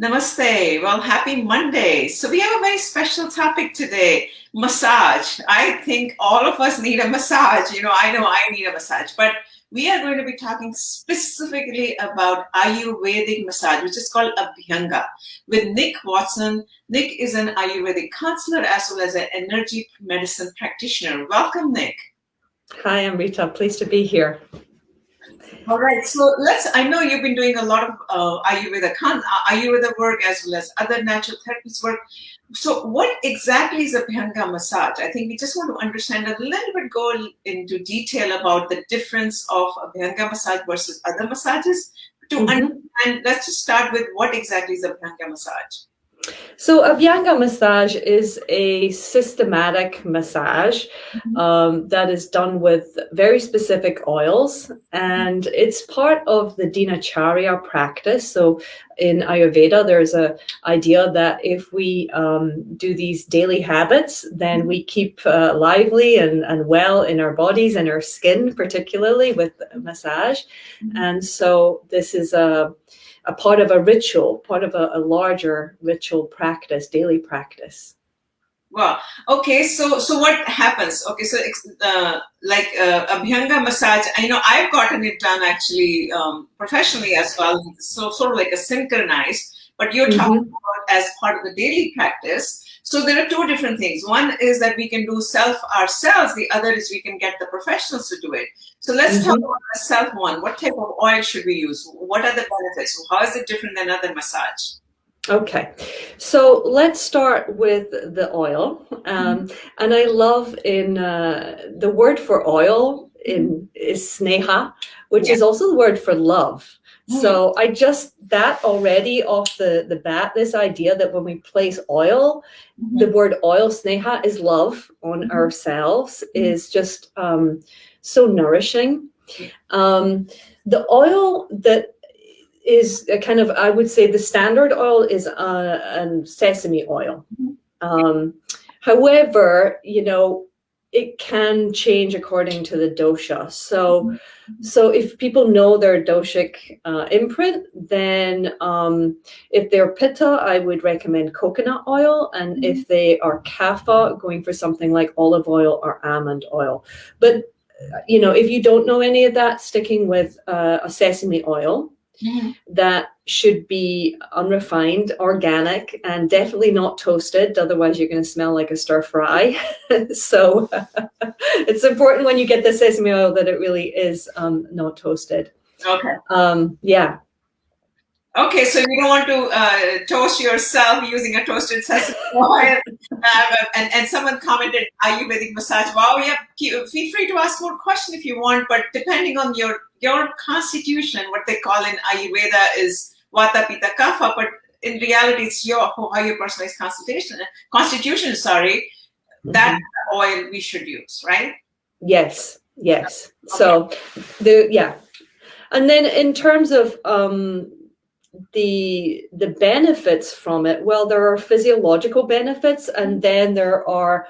Namaste. Well, happy Monday. So we have a very special topic today, massage. I think all of us need a massage. I know I need a massage, but we are going to be talking specifically about Ayurvedic massage, which is called Abhyanga, with Nic Watson. Nic is an Ayurvedic counselor as well as an energy medicine practitioner. Welcome, Nic. Hi, I'm Rita. Pleased to be here. All right, so I know you've been doing a lot of Ayurveda work as well as other natural therapies work. So what exactly is Abhyanga massage? I think we just want to understand a little bit, go into detail about the difference of Abhyanga massage versus other massages. Understand, let's just start with what exactly is Abhyanga massage? So Abhyanga massage is a systematic massage that is done with very specific oils, and it's part of the dinacharya practice. So in Ayurveda, there's an idea that if we do these daily habits, then we keep lively and well in our bodies and our skin, particularly with massage. And so this is a part of a ritual, part of a larger ritual practice, daily practice. Wow. Okay. So what happens? Okay. So Abhyanga massage, I know I've gotten it done actually professionally as well. So sort of like a synchronized, but you're talking about as part of the daily practice. So there are two different things. One is that we can do self ourselves. The other is we can get the professionals to do it. So let's talk about the self one. What type of oil should we use? What are the benefits? How is it different than other massage? Okay, so let's start with the oil. And I love the word for oil is sneha, which is also the word for love. So that already off the bat, this idea that when we place oil, the word oil, sneha, is love on ourselves, is just so nourishing. The oil that is a kind of, I would say the standard oil is sesame oil. However, it can change according to the dosha. So if people know their doshic imprint, then if they're pitta, I would recommend coconut oil. And if they are kapha, going for something like olive oil or almond oil. But, if you don't know any of that, sticking with a sesame oil, that should be unrefined, organic, and definitely not toasted. Otherwise, you're going to smell like a stir fry. So it's important when you get the sesame oil that it really is not toasted. Okay. Yeah. Okay, so you don't want to toast yourself using a toasted sesame oil. And someone commented Ayurvedic massage. Wow, yeah, feel free to ask more questions if you want, but depending on your constitution, what they call in Ayurveda is Vata, Pitta, Kapha, but in reality, it's how your personalized constitution, that oil we should use, right? Yes. Okay. So and then in terms of the benefits from it, well, there are physiological benefits, and then there are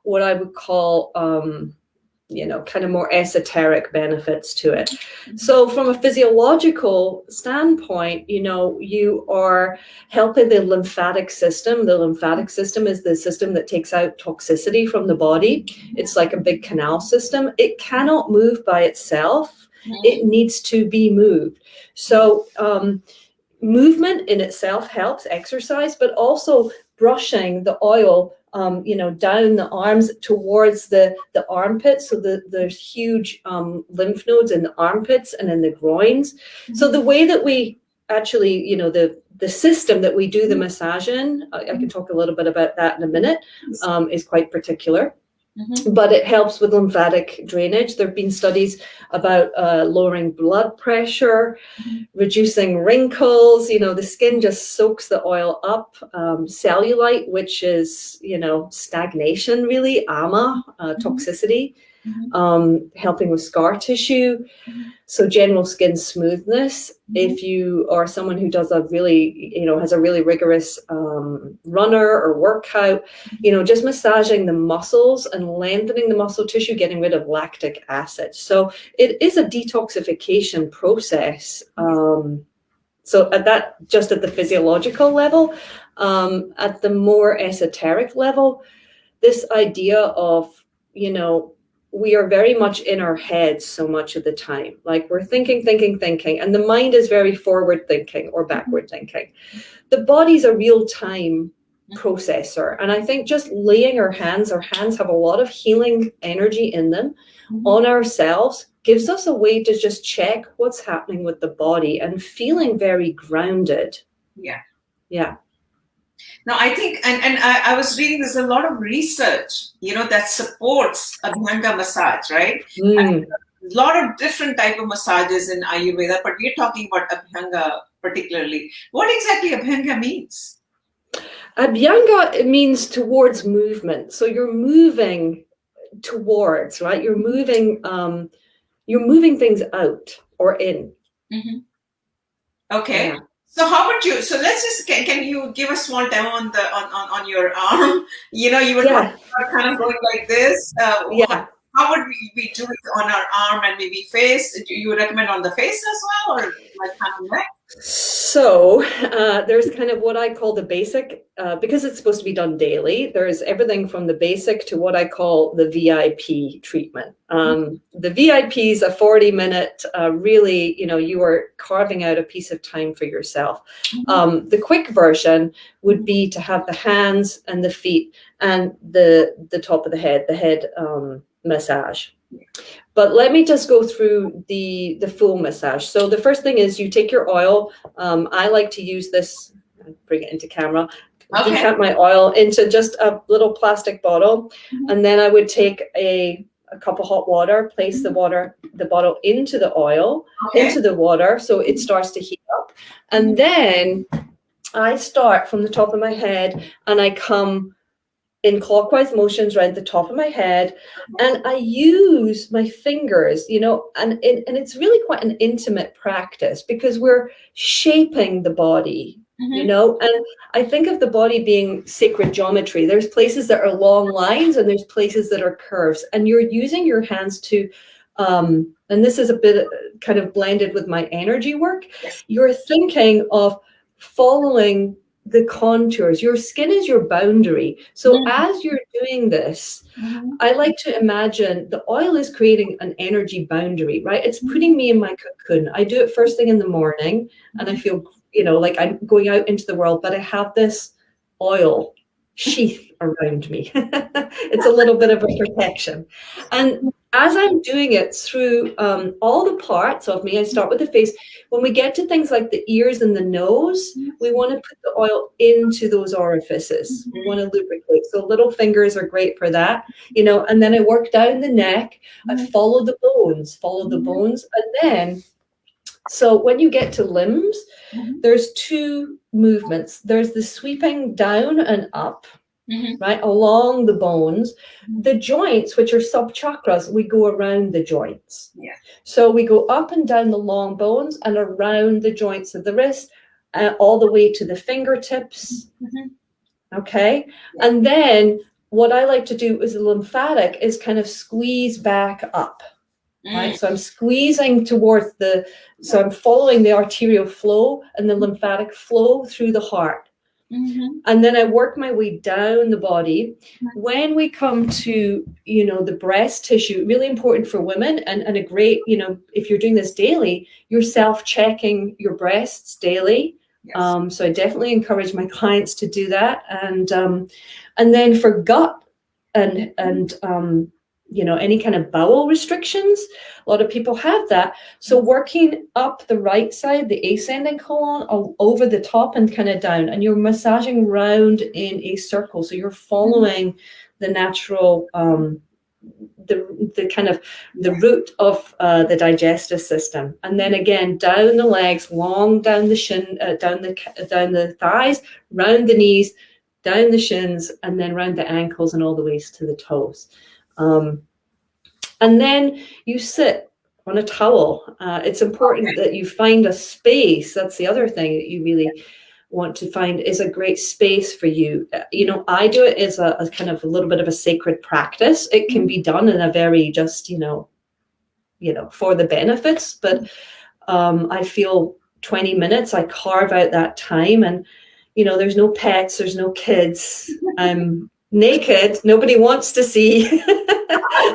what I would call kind of more esoteric benefits to it. So from a physiological standpoint, you are helping the lymphatic system. The lymphatic system is the system that takes out toxicity from the body. It's like a big canal system. It cannot move by itself. It needs to be moved. So movement in itself helps, exercise, but also brushing the oil down the arms towards the armpits. So there's huge lymph nodes in the armpits and in the groins. So the way that we actually, the system that we do the massage in, I can talk a little bit about that in a minute, is quite particular. But it helps with lymphatic drainage. There have been studies about lowering blood pressure, reducing wrinkles. The skin just soaks the oil up. Cellulite, which is, stagnation, really, ama, toxicity, helping with scar tissue. So general skin smoothness. If you are someone who does has a really rigorous runner or workout, just massaging the muscles and lengthening the muscle tissue, getting rid of lactic acid. So it is a detoxification process. So just at the physiological level, at the more esoteric level, this idea of, we are very much in our heads so much of the time. Like we're thinking, and the mind is very forward thinking or backward thinking. The body's a real-time processor. And I think just laying our hands have a lot of healing energy in them on ourselves, gives us a way to just check what's happening with the body and feeling very grounded. Yeah. Yeah. Now, I think, and I was reading, there's a lot of research, that supports Abhyanga massage, right? A lot of different type of massages in Ayurveda, but we're talking about Abhyanga particularly. What exactly Abhyanga means? Abhyanga, it means towards movement. So you're moving towards, right? You're moving things out or in. Mm-hmm. Okay. Yeah. So how would you? So let's just can you give a small demo on your arm? You were talking about kind of going like this. How would we do it on our arm and maybe face? Do you recommend on the face as well, or like kind of neck? So there's kind of what I call the basic, because it's supposed to be done daily. There's everything from the basic to what I call the VIP treatment. The VIP is a 40-minute, really, you are carving out a piece of time for yourself. The quick version would be to have the hands and the feet and the top of the head massage. But let me just go through the full massage. So the first thing is you take your oil. I like to use this, bring it into camera, decant my oil into just a little plastic bottle. And then I would take a cup of hot water, place the bottle into the oil, into the water, so it starts to heat up. And then I start from the top of my head and I come in clockwise motions around the top of my head, and I use my fingers, and it's really quite an intimate practice because we're shaping the body, and I think of the body being sacred geometry. There's places that are long lines and there's places that are curves, and you're using your hands to, and this is a bit kind of blended with my energy work. You're thinking of following the contours. Your skin is your boundary. So as you're doing this, I like to imagine the oil is creating an energy boundary, right? It's putting me in my cocoon. I do it first thing in the morning and I feel, like I'm going out into the world, but I have this oil sheath around me. It's a little bit of a protection. And as I'm doing it through all the parts of me, I start with the face. When we get to things like the ears and the nose, we want to put the oil into those orifices. We want to lubricate. So little fingers are great for that, and then I work down the neck. I follow the bones. And then, so when you get to limbs, there's two movements. There's the sweeping down and up, right, along the bones. The joints, which are sub-chakras, we go around the joints. So we go up and down the long bones and around the joints of the wrist, all the way to the fingertips. Okay. And then what I like to do is the lymphatic is kind of squeeze back up. Right. So I'm squeezing towards so I'm following the arterial flow and the lymphatic flow through the heart. And then I work my way down the body. When we come to, the breast tissue, really important for women and a great, if you're doing this daily, you're self-checking your breasts daily. So I definitely encourage my clients to do that. And then for gut and any kind of bowel restrictions, a lot of people have that. So working up the right side, the ascending colon, over the top and kind of down, and you're massaging round in a circle. So you're following the natural, the kind of the root of the digestive system. And then again, down the legs, long down the shin, down the thighs, round the knees, down the shins, and then round the ankles and all the ways to the toes. And then you sit on a towel. It's important that you find a space. That's the other thing that you really want to find is a great space for you. I do it as a kind of a little bit of a sacred practice. It can be done in a very just, for the benefits, but I feel 20 minutes, I carve out that time, and there's no pets, there's no kids. I'm naked. Nobody wants to see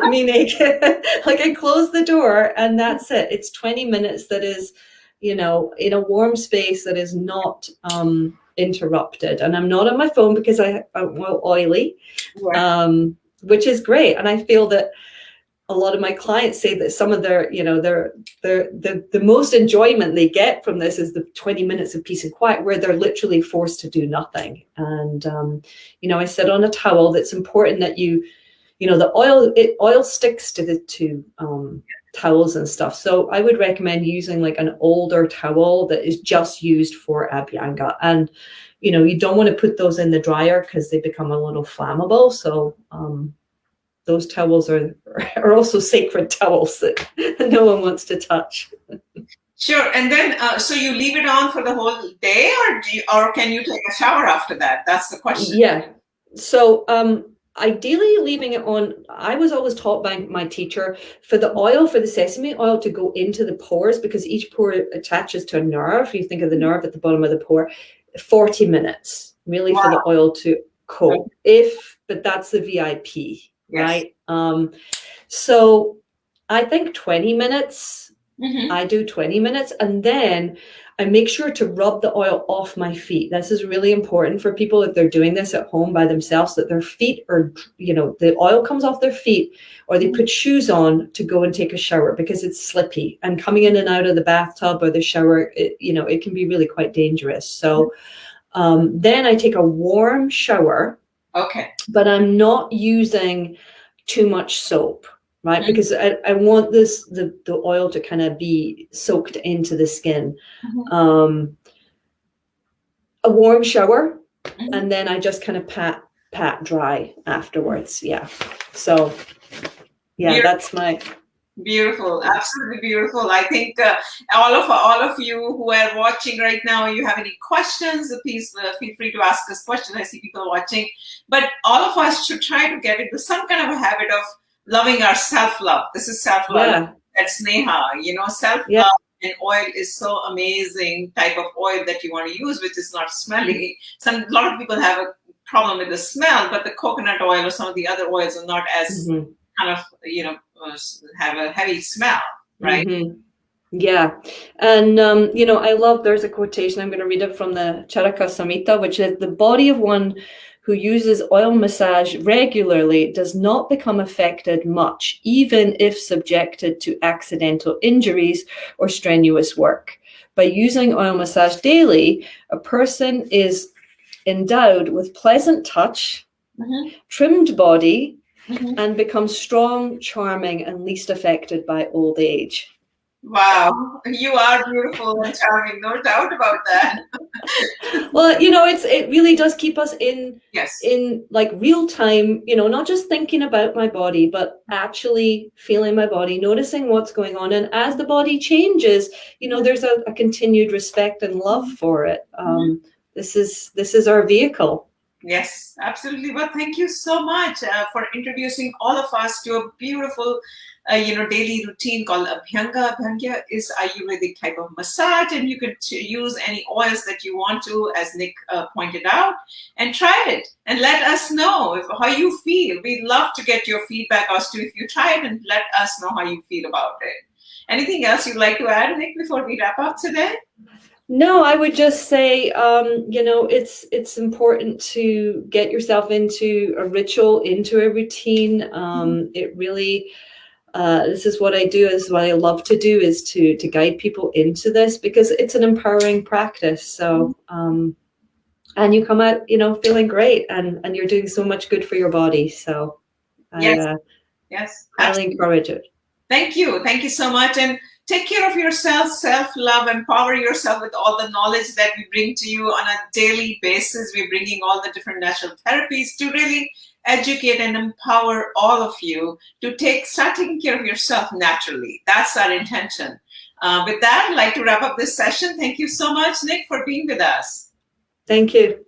me naked. Like, I close the door and that's it. It's 20 minutes that is, in a warm space that is not interrupted. And I'm not on my phone because I'm oily, which is great. And I feel that a lot of my clients say that some of their, the most enjoyment they get from this is the 20 minutes of peace and quiet, where they're literally forced to do nothing. And, I sit on a towel. That's important that the oil sticks to the towels and stuff. So I would recommend using like an older towel that is just used for Abhyanga. And, you don't want to put those in the dryer because they become a little flammable. So, those towels are also sacred towels that no one wants to touch. Sure. And then, so you leave it on for the whole day, or can you take a shower after that? That's the question. Yeah. So ideally leaving it on, I was always taught by my teacher for the sesame oil to go into the pores, because each pore attaches to a nerve. You think of the nerve at the bottom of the pore, 40 minutes really for the oil to coat. But that's the VIP. Yes. Right. So I think 20 minutes, I do 20 minutes, and then I make sure to rub the oil off my feet. This is really important for people if they're doing this at home by themselves, that their feet are, the oil comes off their feet, or they put shoes on to go and take a shower because it's slippy, and coming in and out of the bathtub or the shower, it can be really quite dangerous. So then I take a warm shower. Okay. But I'm not using too much soap, right? Because I want the oil to kind of be soaked into the skin. A warm shower, and then I just kind of pat dry afterwards. Yeah. So, yeah, that's my... Beautiful, absolutely beautiful. I think all of you who are watching right now, you have any questions, please feel free to ask us questions. I see people watching, but all of us should try to get into some kind of a habit of loving our self-love. This is self-love. Yeah. That's Sneha. Self-love and oil is so amazing type of oil that you want to use, which is not smelly. A lot of people have a problem with the smell, but the coconut oil or some of the other oils are not as kind of, have a heavy smell, right? Yeah. And, I love, there's a quotation, I'm going to read it from the Charaka Samhita, which is, the body of one who uses oil massage regularly does not become affected much, even if subjected to accidental injuries or strenuous work. By using oil massage daily, a person is endowed with pleasant touch, trimmed body, and become strong, charming, and least affected by old age. Wow, you are beautiful and charming, no doubt about that. Well, it really does keep us in like real time, not just thinking about my body, but actually feeling my body, noticing what's going on. And as the body changes, there's a continued respect and love for it. This is our vehicle. Yes, absolutely. Well, thank you so much for introducing all of us to a beautiful, daily routine called Abhyanga. Abhyanga is Ayurvedic type of massage, and you can use any oils that you want to, as Nic pointed out, and try it and let us know how you feel. We'd love to get your feedback as to if you try it, and let us know how you feel about it. Anything else you'd like to add, Nic, before we wrap up today? No, I would just say, it's important to get yourself into a ritual, into a routine. It really, this is what I do, is what I love to do, is to guide people into this, because it's an empowering practice. So, and you come out, feeling great, and you're doing so much good for your body. So, yes, highly encourage it. Thank you. Thank you so much. And take care of yourself, self-love, empower yourself with all the knowledge that we bring to you on a daily basis. We're bringing all the different natural therapies to really educate and empower all of you to start taking care of yourself naturally. That's our intention. With that, I'd like to wrap up this session. Thank you so much, Nic, for being with us. Thank you.